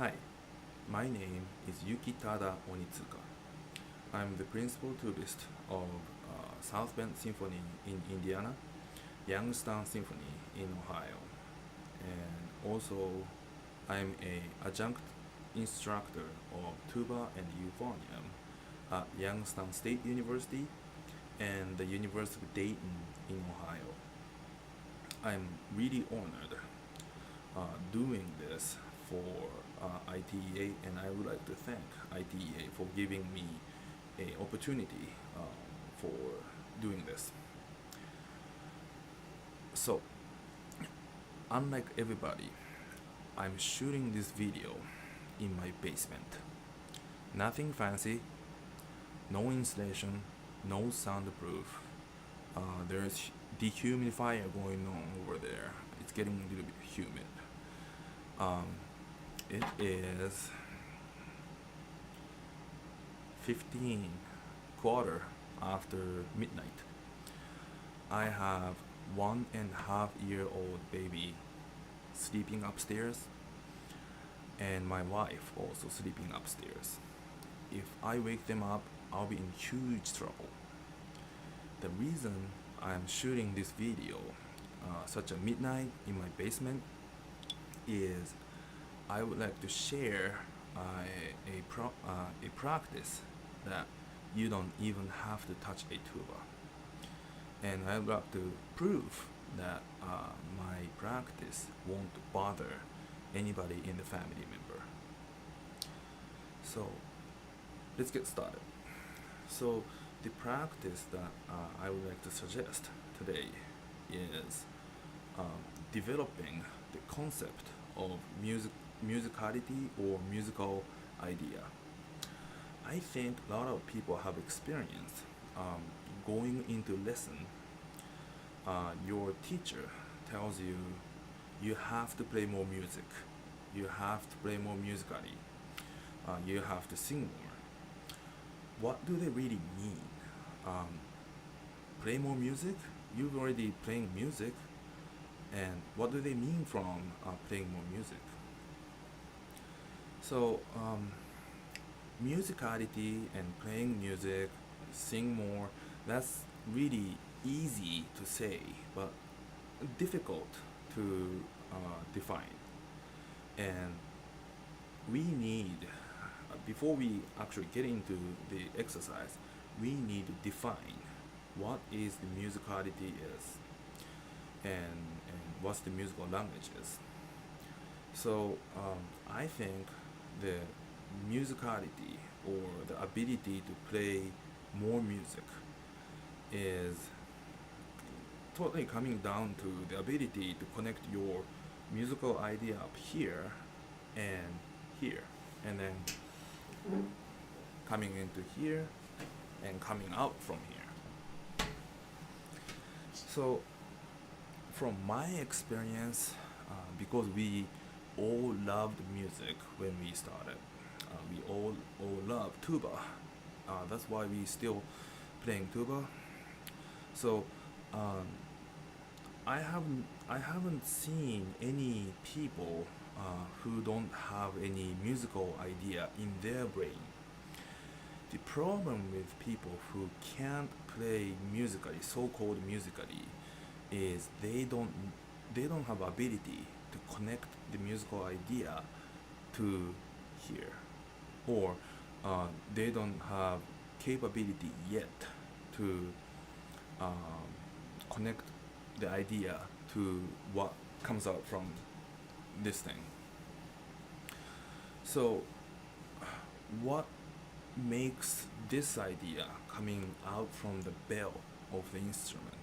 Hi, my name is YUKITADA ONITSUKA. I'm the principal tubist of South Bend Symphony in Indiana, Youngstown Symphony in Ohio, and also I'm a adjunct instructor of Tuba and Euphonium at Youngstown State University and the University of Dayton in Ohio. I'm really honored doing this for ITEA, and I would like to thank ITEA for giving me an opportunity for doing this. So, unlike everybody, I'm shooting this video in my basement. Nothing fancy, no insulation, no soundproof. There's dehumidifier going on over there. It's getting a little bit humid. Um, it is 15 quarter after midnight. I have 1.5-year-old baby sleeping upstairs, and my wife also sleeping upstairs. If I wake them up, I'll be in huge trouble. The reason I'm shooting this video such a midnight in my basement is I would like to share a practice that you don't even have to touch a tuba. And I would like to prove that my practice won't bother anybody in the family member. So let's get started. So the practice that I would like to suggest today is developing the concept of musicality or musical idea. I think a lot of people have experienced going into lesson. Your teacher tells you you have to play more music, you have to play more musically, you have to sing more. What do they really mean? Play more music? You're already playing music. And what do they mean from playing more music? So, musicality and playing music, sing more, that's really easy to say, but difficult to define. And we need, before we actually get into the exercise, we need to define what is the musicality is and what's the musical language is. So I think the musicality or the ability to play more music is totally coming down to the ability to connect your musical idea up here, and then coming into here and coming out from here. So from my experience, because we all loved music when we started, we all love tuba. That's why we still playing tuba. So I haven't seen any people who don't have any musical idea in their brain. The problem with people who can't play musically, so-called musically, is they don't have ability to connect the musical idea to here, or they don't have capability yet to connect the idea to what comes out from this thing. So what makes this idea coming out from the bell of the instrument?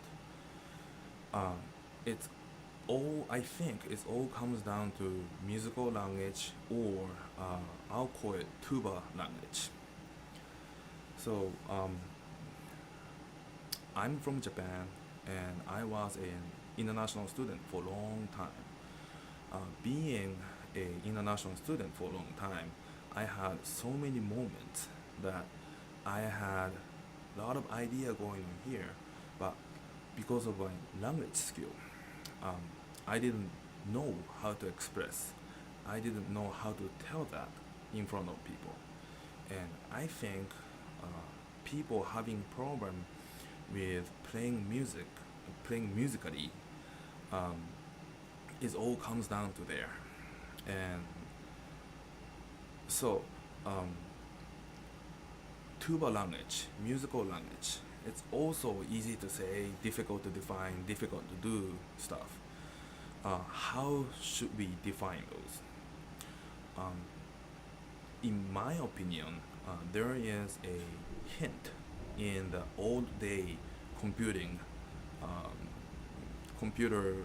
I think it all comes down to musical language, or I'll call it tuba language. So I'm from Japan, and I was an international student for a long time. Being an international student for a long time, I had so many moments that I had a lot of idea going on here, but because of my language skill, I didn't know how to express I didn't know how to tell that in front of people. And I think people having problem with playing musically, um, it all comes down to there. And so, um, tuba language, musical language, it's also easy to say, difficult to define, difficult to do stuff. How should we define those? Um, in my opinion, there is a hint in the old day computing, um, computer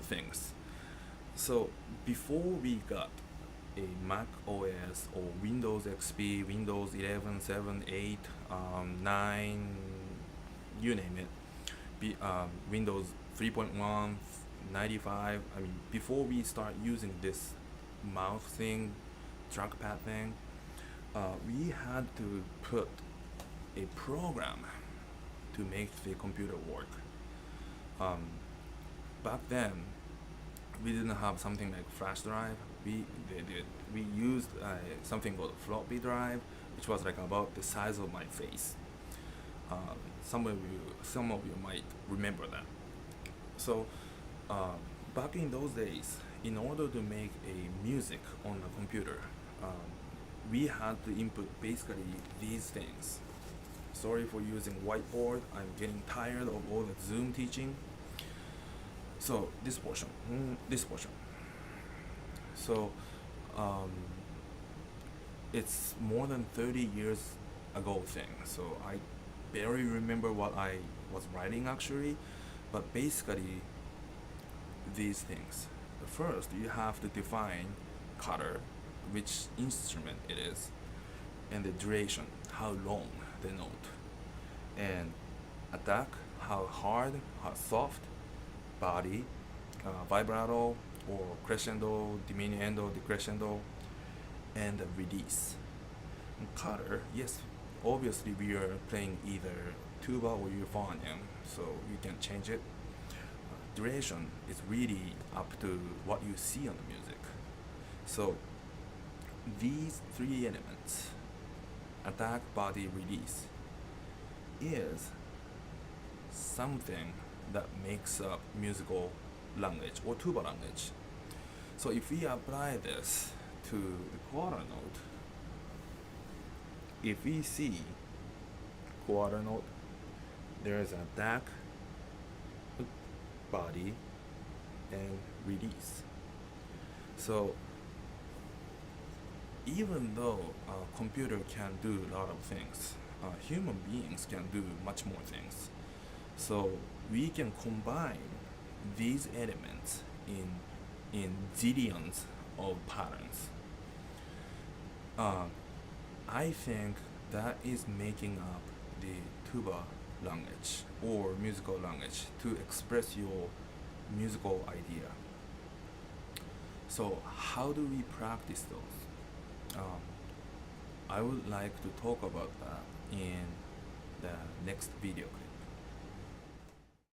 things. So before we got a Mac OS or Windows XP, Windows 11, 7, 8, 9, you name it, Windows 3.1, 95. I mean, before we start using this mouse thing, trackpad thing, we had to put a program to make the computer work. Um, Back then, we didn't have something like flash drive. We used something called floppy drive, which was like about the size of my face. Some of you might remember that. So back in those days, in order to make a music on a computer, we had to input basically these things. Sorry for using whiteboard. I'm getting tired of all the Zoom teaching. So this portion, this portion. So it's more than 30 years ago thing. So I barely remember what I was writing actually, but basically these things. First, you have to define color, which instrument it is, and the duration, how long the note, and attack, how hard, how soft, body, vibrato or crescendo, diminuendo, decrescendo, and the release. And color, yes, obviously we are playing either tuba or euphonium, so you can change it. Duration is really up to what you see on the music. So these three elements, attack, body, release, is something that makes up musical language or tuba language. So if we apply this to the quarter note, if we see quarter note, there is attack, body, and release. So even though a computer can do a lot of things, human beings can do much more things. So we can combine these elements in zillions of patterns. I think that is making up the tuba language or musical language to express your musical idea. So how do we practice those? I would like to talk about that in the next video clip.